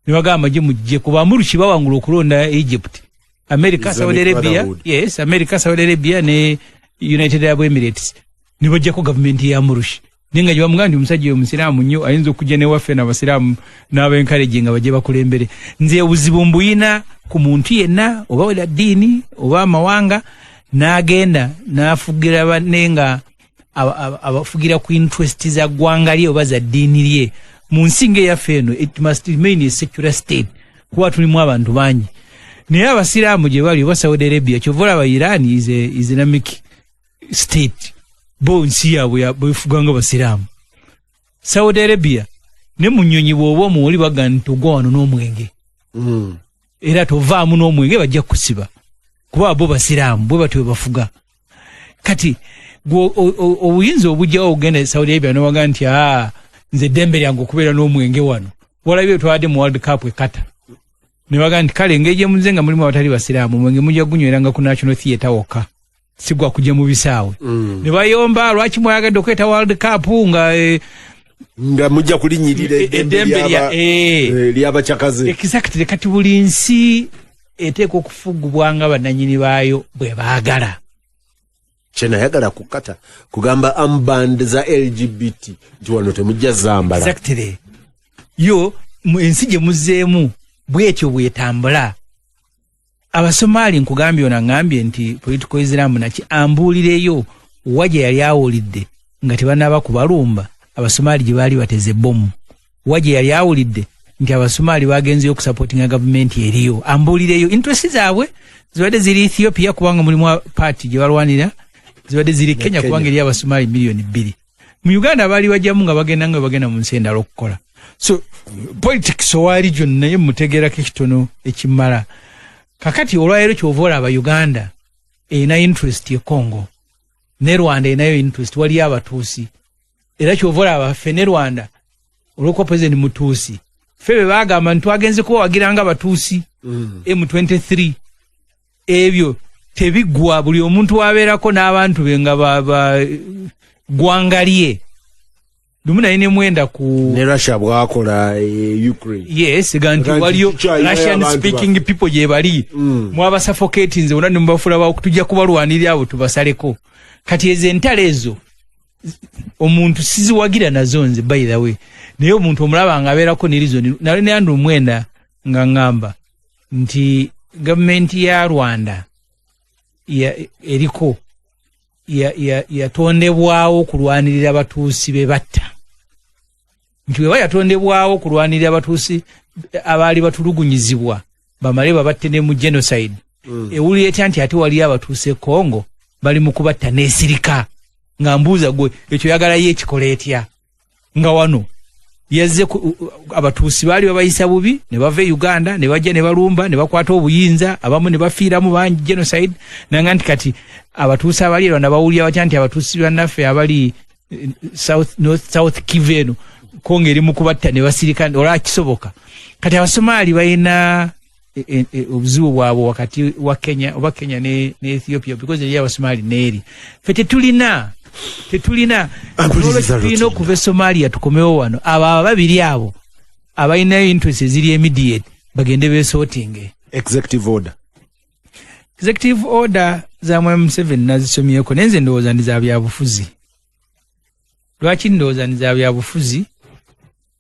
ne bagamba gye mujje kuba Muruki bawangula okulonda Egypt, America, Saudi Arabia, yes, America, Saudi Arabia ne United Arab Emirates ne bajjako gavumenti ya Muruki naye nga gye bamugamba nti omusajja omusiraamu nnyo ayinza okujja n'ewaffe n'abasiraamu n'abenkalegi nga bajje bakulembere. Nze obuzibu mbuyina ku muntu yenna oba wera ddiini oba amawanga n'agenda n'afugira banne nga abafugira ku interest za ggwanga lye oba za ddiini lye mu nsi ng'eyaffe eno it must remain a secular state kuba tulimu abantu bangi. Naye abasiraamu gye bali oba Saudi Arabia kyova olaba Iran is Islamic state bo nsi yaabwe bwefuganga basiraamu. Saudi Arabia ne mu nnyonyi bw'oba omuwoli baga nti ogwa wano n'omwenge era tovaamu n'omwenge bajja kusiba kuba bo basiraamu bwe batyo bafuga. Kati obuyinza obujjawo ogenda Saudi Arabia nowaga nti nze eddembe lyange okubeera n'omwenge wano walabye twadde mu World Cup ekata ne baga nti kale engeri gye muze nga mulimu abatali basiraamu omwenge mujja gunyweranga ku National Theatre wokka sigwa kujja mu bisaawe ne bayomba lwaki mwayagadde okweta World Cup
nga mujja kulinyirira eddembe ly'abakyakaze.
Exactly. Kati buli nsi eteeka okufugibwanga bannannyini baayo bwe baagala.
Kyenayagala kukata kugamba amband za LGBT nti wano temujja zambala.
Exactly. Yo ensi gye muzzeemu bwetyo bwetambula. Abasomali nkugambye onangambye nti political Islam naki ambuulireyo wajja yali awulidde nga tebanaba kubalumba Abasomali gye baali bateze bomu wajja yali awulidde nti Abasomali bagenzeyo okusupportinga gavumenti eriyo ambuulireyo interest zaabwe zibadde ziri Ethiopia kubanga mulimu party gye balwanira zibadde ziri Kenya kubanga eri Abasomali milioni 2 mu Uganda baali bajjamu nga bagenda mu nsi endala okukola. So politics owaali gyonna naye mutegeerako ekitono ekimala. Kakati olwaleero kyova olaba Uganda erina interest ye Congo ne Rwanda erinayo interest waliyo abatuusi era kyova olaba ffe ne Rwanda olwokuba President Mutuusi ffe be baagamba nti twagenze kubawagiranga abatuusi M23 ebyo tebiggwa buli omuntu wabeerako n'abantu be nga ggwanga lye lumu naye ne mwenda ku
ne Russia bwakola Ukraine.
Yes, ganti waliyo Russian speaking people gye bali mwaba suffocating nze wonna ne mubafula bawo tujja kubalwanirira abo tubasaleko. Kati ezo entalo ezo omuntu siziwagira nazo nze by the way naye omuntu omulaba nga abeerako ne reason nali ne andu mwenda nga ngamba nti gavumenti ya Rwanda eriko yatondebwawo kulwanirira abatuusi be batta nti bwe yatondebwawo kulwanirira abatuusi abaali batulugunyizibwa bamale babatte ne mu genocide ewuli etya nti ate waliyo abatuusi e Congo bali mu kubatta n'esirika nga mbuuza gwe ekyo yagalayo ekikola etya nga wano yazze abatuusi baali babayisa bubi ne bava e Uganda ne bajja ne balumba ne bakwata obuyinza abamu ne bafiiramu bangi genocide nanga nti kati abatuusi abali e Rwanda bawulira batya nti abatuusi bannaffe abali South Kivu eno Kongo eri mu kubatta ne basirika olwa kisoboka. Kati Abasomali balina obuzibu bwabwe wakati wa Kenya oba Kenya ne Ethiopia because eri Abasomali neeri ffe tetulina okuva Somalia tukomewo wano abo babiri abo abalinayo interest eziri immediate bagende besorting
executive order
executive order za M7 nazisomyeko nenze ndowooza ndi za byabufuzi. Lwaki ndowooza ndi za byabufuzi?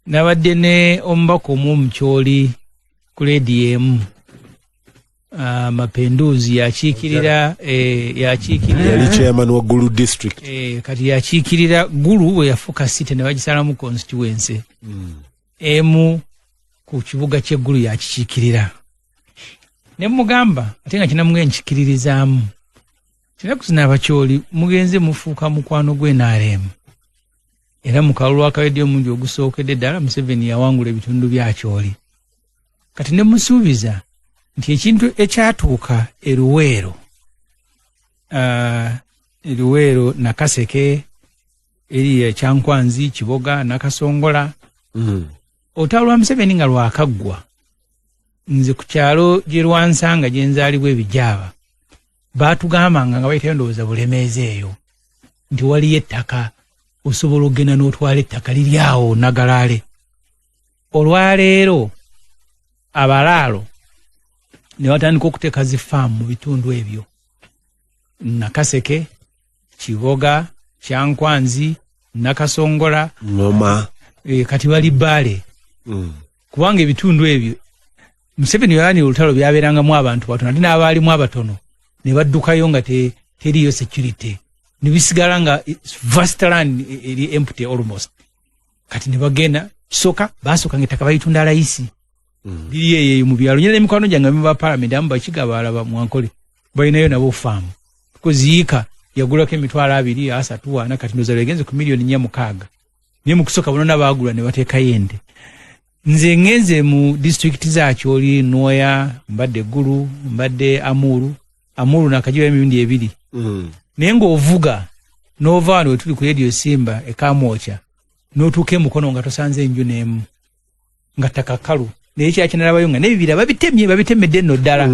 Nabadde ne omubaka omukyoli ku ADM Mapenduzi yakiikirira
yali chairman wa Gulu district
kati yakiikirira Gulu we yafuka site ne bagisalamu constituency emu ku kibuga ky'Eggulu yakikiikirira ne mugamba ate nga kinamwe nkikiririzaamu kina kuzina abakyoli mugenze mufuuka mukwano gw'NRM era mu kalulu akawedde omungi ogusookedde ddala Museveni yawangula ebitundu bya Kyoli kati ne musuubiza nti ekintu ekyatuuka Eruweero Nakaseke eri Kyankwanzi Kiboga Nakasongola olutalo lwa Museveni nga lwakaggwa nze ku kyalo gye Lwansanga gye nzaalibwa Ebijjaaba baatugambanga nga bayitayo ndowooza Bulemeezi eyo nti waliyo ettaka osobola okugenda n'otwala ettaka liri awo Nagalaale. Olwaleero abalaalo ne batandika okuteeka zifaamu mu bitundu ebyo Nakaseke, Kiboga, Kyankwanzi, Nakasongola
Ngoma
kati bali Bbaale kubanga ebitundu ebyo Museveni yalani olutalo byabeerangamu abantu batono ate n'abaalimu abatono ne baddukayo nga teriyo security ne bisigala nga vast land eri empty almost kati ne bagenda kisooka basooka ng'ettaka bayitunda layisi biri eyo mu byalo nyine emikwano gyange mu parliament amu bakigaba alaba Mwankole balinayo nabo faamu kuziika yagulako emitwalo 230 kati ndoza legenze ku milioni 4 niye mu kusooka bonona baagula ne bateeka yende. Nze ngenze mu district za Kyoli Nwoya mbadde Gulu mbadde Amuru nakajiwa emirundi 2 naye ng'ovuga n'ova wano tuli ku Radio Simba ekamwocha n'otuuka emukono nga tosanze enju n'emu nga ttaka kkalu naye kyakinalabayo nga n'ebibira babitemedde nno ddala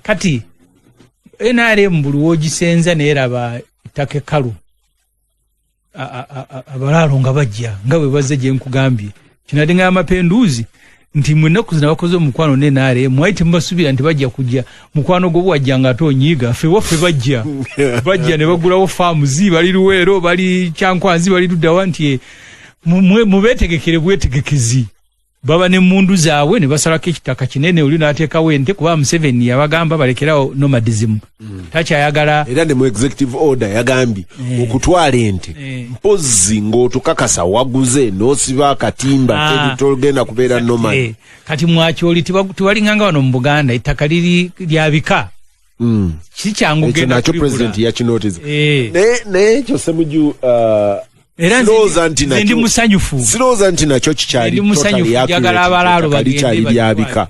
kati NRM buli woogisenza neeraba ettaka ekkalu abalaalo nga bajja nga bwe bazze gye nkugambye kinadde nga Mapenduzi nti mwennaku zino bakoze omukwano ne NRM mwaite mbasubira nti bajja kujja mukwano gwo bwajja nga tonyiiga ffe waffe bajja ne bagulawo faamuzi bali Luweero bali Kyankwanzi bali Luddawa nti mubeetegekere bwetegekezi baba ne mundu zaabwe ne basalako ekitaka kinene oli n'ateekawo ente kuba Museveni yabagamba balekerawo nomadism takyayagala
era ne mu executive order yagambye okutwala ente mpozi ng'otukakasa waguze n'osiba akatimba tolgenda kubeera nomad
kati Mwakyoli tibalinganga wano mu Buganda ettaka liri lyabika kikyangu genda
nakyo president yakinotiza n'ekyo Ssemujju
era ndi musanyufu
siroza nti nakyo kikyali
musanyufu jagala abalaalo
bagende byabika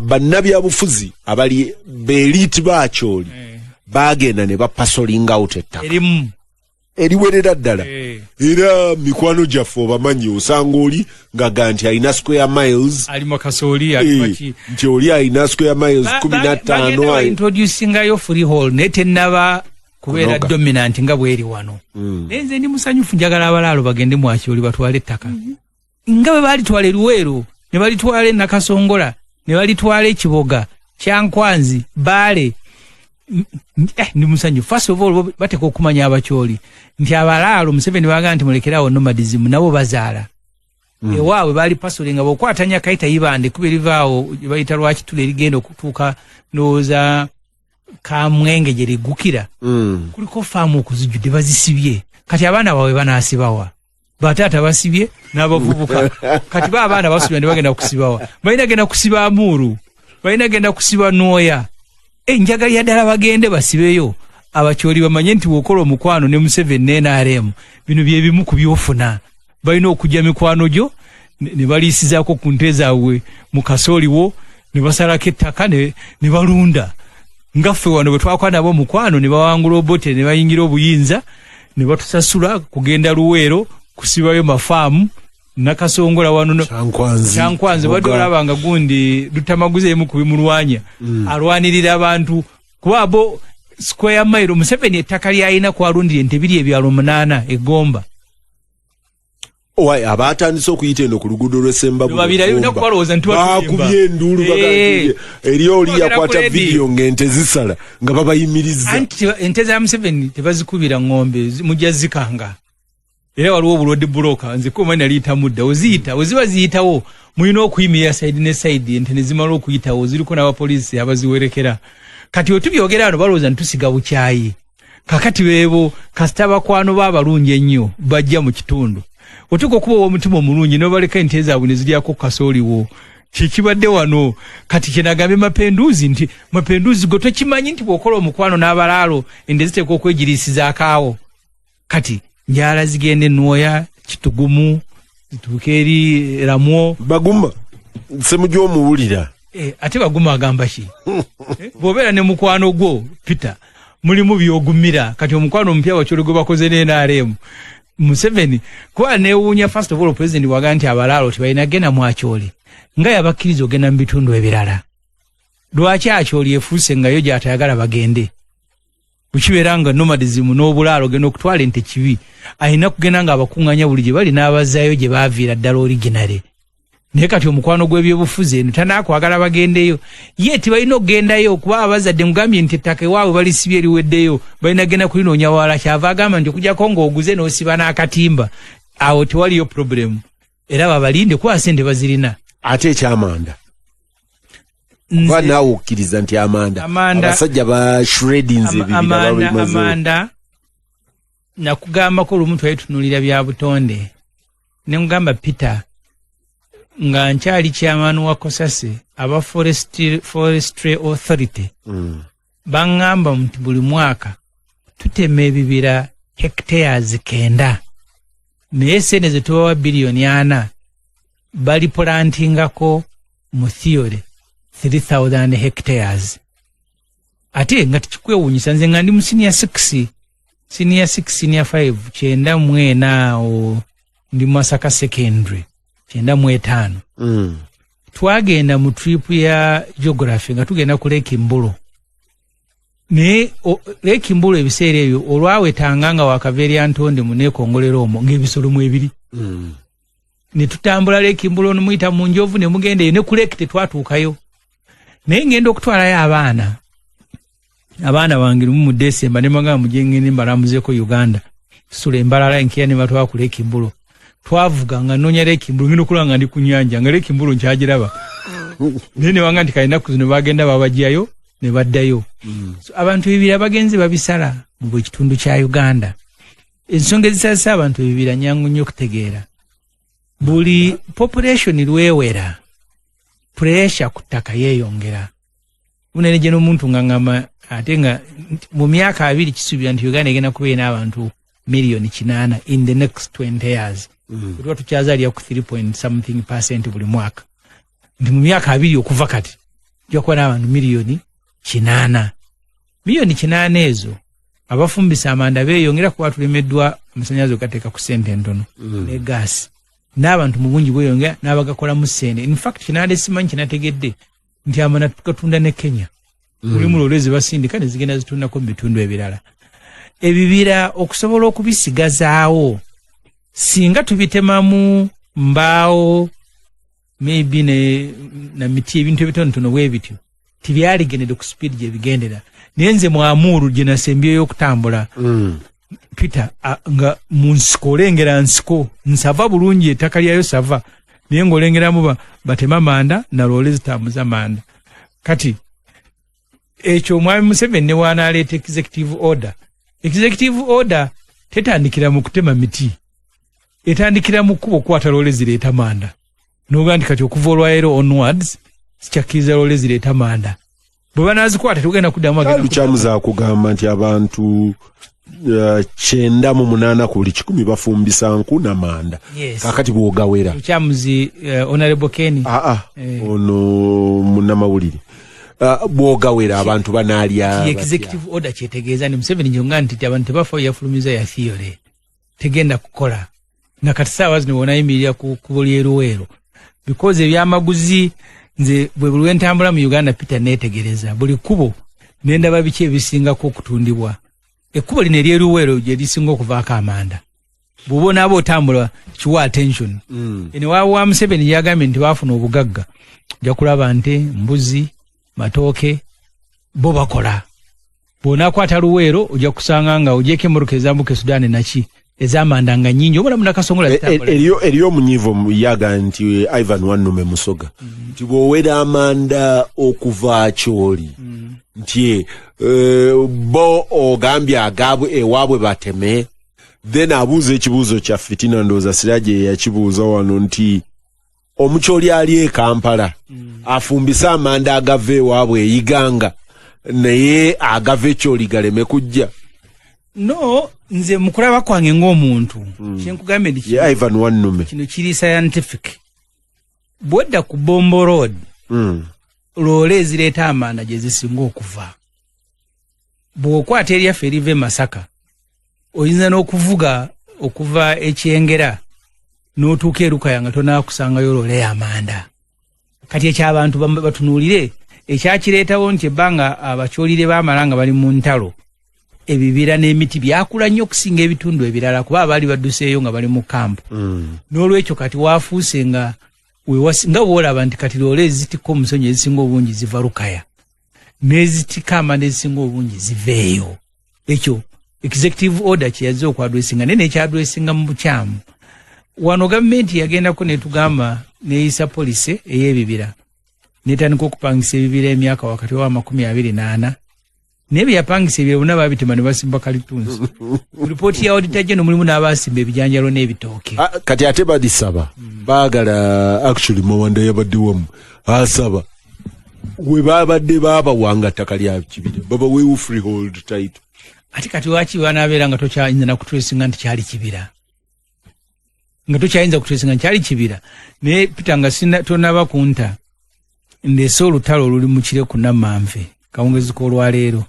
bannabyabufuzi abali beelite ba Kyoli bagenda ne bapasolinga out ettaka eriwerera ddala era mikwano gyaffe obamanyi osanga oli nga nti alina square miles
ali makasooli alibaki
nti oli alina square miles 15
introducingayo freehold netennaba kubeera dominant nga bweri wano nenze ndi musanyufu njagala abalaalo bagende Mwakyoli batwale ettaka nga bwe balitwala Luweero ne balitwala Nakasongola ne balitwala Kiboga Kyankwanzi Bbaale ndi musanyufu first of all bateka okumanya Abakyoli nti abalaalo Museveni baagamba nti mulekerawo nomadism nabo bazaala ewaabwe baali pasolinga bwokwatanya kayita yibande kubirivaawo bayita Lwakitula erigenda okutuuka ndowooza Kamwenge gye liggukira kuliko faamu okuzijjudde bazisibye kati abaana baabwe banaasibawa bataata basibye n'abavubuka kati abaana basubira ne bagenda kusibawa balina genda kusiba Amuru balina genda kusiba Nwoya enjagalira ddala bagende basibeyo Abakyoli bamanye nti bw'okola omukwano ne Museveni ne NRM bino bye bimu ku byofuna balina okujja mikwano gyo ne baliisizaako ku nte zaabwe mu kasooliwo ne basalako ettaka ne balunda ngaffe wano bwe twakwa nabo mukwano ne bawangula obote ne bayingira obuyinza ne batusasula kugenda Luweero kusibayo mafaamu Nakasongola wano Kyankwanzi badde olabanga gundi Lutamaguzeemu kubimulwanya alwanirira abantu kuba abo square mile Museveni ettaka lyalina kwalundira ente biri ebyalo 8 egomba
Owa abatandise okuyita eno ku luguudo lw'Essembabu
babirayo nakwalooza
bakubye endulu bagambye eriyo oli yakwata video ng'ente zisala nga babayimiriza
anti ente za Museveni tebazikubira ng'ombe mujja zikanga era waliwo obulwadde buloka nze ko mani aliita mudda oziyita oziba ziyitawo mulina okuyimira side ne side ente ne zimala okuyitawo ziriko n'abapoliisi abaziwerekera kati otubyogera ano balooza ntusiga bukyayi kakati beebo kasita bakwano baabalungi ennyo bajja mu kitundu otuko kuba omutima omulungi n'obaleka ente zaabwe ne ziryako kasooliwo kikibadde wano kati kyenagambe mapenduzi nti mapenduzi go tokimanyi nti bw'okola omukwano n'abalaalo ende ziteekwa okwegiriisiza akaawo kati njala zigende Nwoya Kitugumu zituuke eri Ramwo
Baguma Ssemujju omuwulira
ate Baguma agamba ki bw'obeera ne mukwano gwo Peter mulimu byogumira kati omukwano omupya wakyolo gwe bakoze n'NRM Museveni kwa neewuunya first of all president waga nti abalaalo tebalina genda mwakyoli nga yabakkiriza ogenda mu bitundu ebirala lwaki akyoli efuuse nga yo gy'atayagala bagende bukibeera nga nomadism n'obulaalo genda okutwala ente kibi ayina kugenda nga abakuŋŋanya buli gye bali n'abazaayo gye baaviira ddala originale naye kati omukwano gw'ebyobufuzi eno tanaakwagala bagendeyo ye tibalina okugendayo kuba abazadde mugambye nti ettaka ewaabwe balisibye eriweddeyo balina genda kulinoonya wala kyava agamba nti okujjako ng'oguze n'osiba n'akatimba awo tewaliyo problemu era babalinde kuba sente bazirina
ate ekyamanda kuba naawe okkiriza nti amanda abasajja ba shreddings
amanda nakugambako olumu twali tutunulira bya butonde ne mugamba Peter nga nkyali chairman wa Kosase aba forestry authority bangamba nti buli mwaka tutema ebibira hectares 9 naye sente ze tubawa biliyoni 4 bali plantingako mu theory 3,000 hectares ate nga tikikwewuunyisa nze nga ndi mu senior 6 senior 5 kyenda mwena o ndi Masaka secondary kyenda mwetaano twagenda mu trip ya geography nga tugenda ku Lake Mbulo naye Lake Mbulo ebiseera ebyo olwawetanga nga wakaveerya ntonde mu neekongolera omwo ng'ebisolo mu ebiri ne tutambula Lake Mbulo nomuyita mu njovu ne mugenda eyo ne ku Lake tetwatuukayo naye ngenda okutwalayo abaana bange lumu mu Desemba ne mbagamba mujje ngende mbalamuzeeko Uganda sula embalala enkeya ne batwala ku Lake Mbulo twavuga nga noonya Lake Mbulo ngenda okulaba nga ndi ku nnyanja nga Lake Mbulo nkyagiraba naye ne wanga nti kalinaku zino bagenda babajjayo ne baddayo so abantu ebibira bagenzi babisala mu buli kitundu kya Uganda ensonga ezisalisa abantu ebibira nyangu nnyo okutegeera buli population lwewera pressure ku ttaka yeeyongera munene gye n'omuntu ng'angamba ate nga mu myaka 2 kisuubira nti Uganda egenda kubeera n'abantu miliyoni 8 in the next 20 years kuba tukyazaalira ku 3% buli mwaka nti mu myaka 2 okuva kati tujja kuba n'abantu miliyoni 8 miliyoni 8 ezo abafumbisa amanda beeyongera kuba tulemeddwa amasannyalaze ogateeka ku ssente entono ne gaasi n'abantu mu bungi bweyongera n'abagakola mu ssente in fact kinaade simanyi kinategedde nti amanda tugatunda ne Kenya mulimu lolezi basindika ne zigenda zitundako mu bitundu ebirala ebibira okusobola okubisigazaawo singa tubitemamu mbaawo maybe na miti ebintu ebitonotono bwe bityo tibyaligendedde ku speed gye bigendera naye nze mwamuuru gye nasembyeyo okutambula Peter nga mu nsiko olengera nsiko nsava bulungi ettaka lyayo sava naye ng'olengeramu batema manda na loole zitambuza manda kati ekyo omwami Museveni ne wanaaleeta executive order tetandikira mu kutema miti etandikira mu kubo kwata loole zireeta manda n'oga nti kati okuva olwaleero onwards sikyakkiriza loole zireeta manda bwe banaazikwata tugenda kuddamu agenda
kyamuza kugamba nti abantu 98 ku buli 100 bafumbisa nku na manda kakati bwogawera
kyamuzi honorable Ken
ono munnamawulire bwogawera abantu banaalya
executive order kyetegeeza ni Museveni njonga nti abantu tebafa yafulumiza ya theory tegenda kukola na kati saawa zino bonayimirira ku buli Luweero because ebyamaguzi nze bwe buli wentambula mu Uganda Peter neetegereza buli kubo nendaba biki ebisingako okutundibwa ekkubo lino ery'Luweero gye lisinga okuvaako amanda bubona abo tambula kiwa attention ene wa Museveni yagambye nti bafuna obugagga ja kulaba nte mbuzi matoke bo bakola bona kwata luwero ojja kusanga nga ojeke muruke zambuke Sudan naki ezamanda nga nyinyi obona muna kasongola
eriyo munyivo yaga nti Ivan Wanume Musoga nti bowera amanda okuva choli nti bo ogambya agabwe ewabwe bateme then abuze ekibuzo kya fitina ndoza Siraje yakibuuza wano nti omucholi ali e Kampala afumbisa amanda agave ewabwe eyiganga naye agave choli galeme kujja
no nze mukulaba kwange ng'omuntu kyenkugambye ndi
Ivan Wanume
kino kiri scientific bwedda ku Bombo Road loole ezireeta amanda gye zisinga okuva bw'okwata eryaffe eriva Masaka oyinza n'okuvuga okuva ekyengera n'otuuka erukaya nga tonaakusangayo loole y'amanda kati ekyabantu batunuulire ekyakireetawo nti ebbanga abakyolire baamala nga bali mu ntalo ebibira n'emiti byakula nnyo okusinga ebitundu ebirala kuba abaali badduseeyo nga bali mu kampu n'olwekyo kati waafuuse nga bw'olaba nti kati loole ezitikka omusonyi ezisinga obungi ziva Lukaya n'ezitikka amanda ezisinga obungi ziveeyo ekyo executive order kyeyaze okwadwesinga naye nekyadwesinga mu bukyamu wano gavumenti yagendako netugamba neyisa polisi ey'ebibira netandika okupangisa ebibira emyaka wakati wa 28 naye byapangisa ebibira bonna babitema ne basimba kalitunzi ripooti ya auditor general mulimu n'abasimba ebijanjalo n'ebitooke
kati ate badisaba baagala actually Mawanda yabadde wamu asaba we babadde babawanga ttaka lya kibira baba wewu freehold title
ati kati waki banabeera nga tokyayinza nakutwesinga nti kyali kibira nga tokyayinza kutwesinga nti kyali kibira naye Peter nga tonaba kunta ndeese olutalo oluli mu kire ku Namanve kawungezi k'olwaleero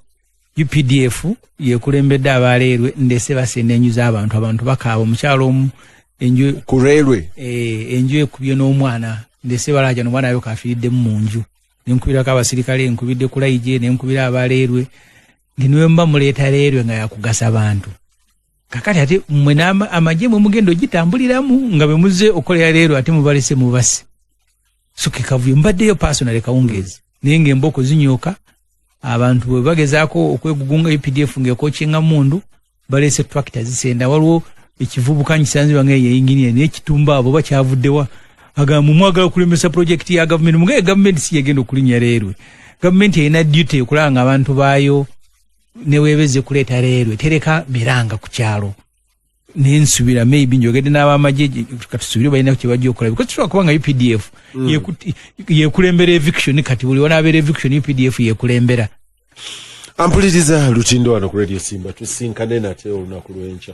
UPDF yekulembedde abaleerwe ndeese basennenyu z'abantu bakaaba omukyalo omu enju
ku railway
enju ekubye n'omwana ndeese balaja n'omwana ayo kafiiriddemu mu nju nenkubirako abasirikale nkubidde ku layije nenkubira abaleerwe ndi niwe mba muleeta leerwe nga yakugasa bantu kakati ate mmwe amagye mwe mugenda ogitambuliramu nga bwe muzze okolera leerwe ate mubalese mubase so kikavuyo mbaddeyo personal kawungezi naye ng'emboko zinyooka abantu bwe bagezaako okwegugunga UPDF ng'ekookinga mundu balese tractor zisenda waliwo ekivubuka nkisanzibwa ng'eyeyinginiya naye kitumba abo bakyavuddewa agamba mwagala okulemesa projekiti ya gavumenti mugaye gavumenti si yegenda okulinnya leerwe gavumenti erina duty okulaba nga abantu baayo neweebeze kuleeta leerwe tereka miranga ku kyalo nensubira maybe njogedde n'abamagye katusubire balina kye bajja okukola because tusobola kubanga UPDF yekulembera eviction kati buli wanaabeera eviction UPDF yekulembera
ampuliriza Lutindo wano ku Radio Simba tusinkane nate olunaku lw'enkya